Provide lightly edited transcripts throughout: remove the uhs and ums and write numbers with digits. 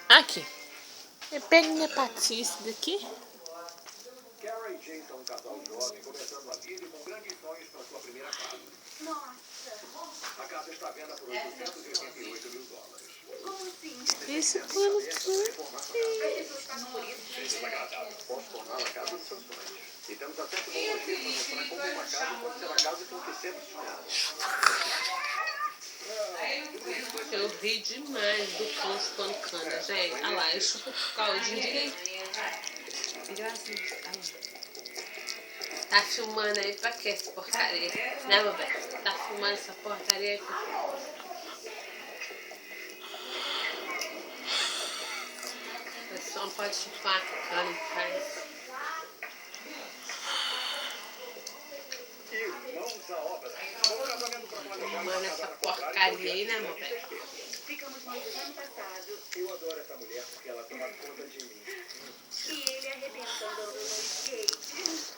Aqui. Eu pego minha Patrícia daqui. Carrie e Jane são um casal jovem começando a vida e com grandes sonhos para sua primeira casa. Nossa! A casa está à venda por $888 mil. Como assim? Isso tudo Desagradável. Posso tornar a casa dos seus sonhos. E temos até tecnologia para mostrar como uma casa pode ser a casa com que sempre sonhava. Eu ri demais do cão chupando cana, gente. Olha lá, ele chupa o caldinho direito. Tá filmando aí pra quê essa porcaria? Né, Roberto? Tá filmando essa porcaria aí pra quê? O pessoal não pode chupar a cana em casa. Irmãos à obra. Como casamento para planejar Mano, essa porcaria aí, né, Roberto? Ficamos noivos ano passado Eu adoro essa mulher porque ela toma conta de mim. e ele arrebenta andando no skate.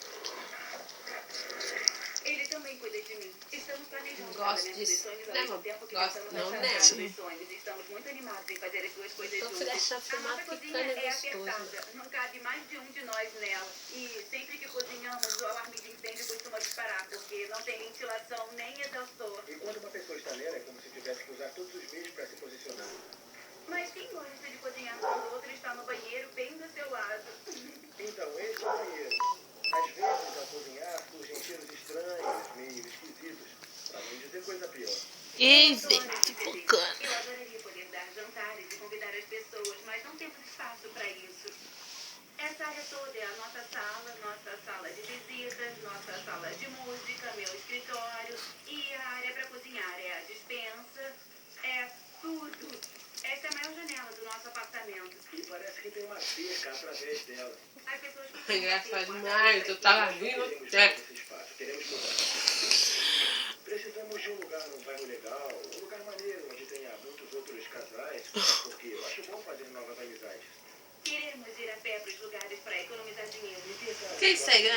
Ele também cuida de mim. Estamos planejando Gosto casamento dos disso. sonhos ao Né, mesmo amor? tempo que Gosto pensamos não, na né? casa dos sonhos. Estamos muito animados em fazer as duas coisas Tô juntos. deixando A filmar nossa porque cozinha cana é é gostoso. apertada. Não cabe mais de um de nós nela. E sempre que cozinhamos, o alarme de incêndio costuma disparar, porque não tem ventilação nem exaustor. E quando uma pessoa está nela, é como se tivesse que usar todos os meios para se posicionar. Mas quem gosta de cozinhar quando o outro está no banheiro bem do seu lado? Então, esse é o banheiro. Às vezes, ao cozinhar, surgem cheiros estranhos, meio esquisitos. Para não dizer coisa pior. Ei, gente, focando. Eu adoraria poder dar jantares e convidar as pessoas, mas não temos espaço para isso. Essa área toda é a nossa sala de visitas, nossa sala de música, meu escritório. E a área para cozinhar é a despensa, é tudo. Essa é a maior janela do nosso apartamento. E parece que tem uma cerca através dela. As pessoas É engraçado demais, eu tava rindo até. Esse espaço, queremos mudar. Precisamos de um lugar num bairro legal, um lugar maneiro onde tenha muitos outros casais, porque eu acho bom fazer novas amizades. queremos ir a pé para os lugares para economizar dinheiro. Que isso aí,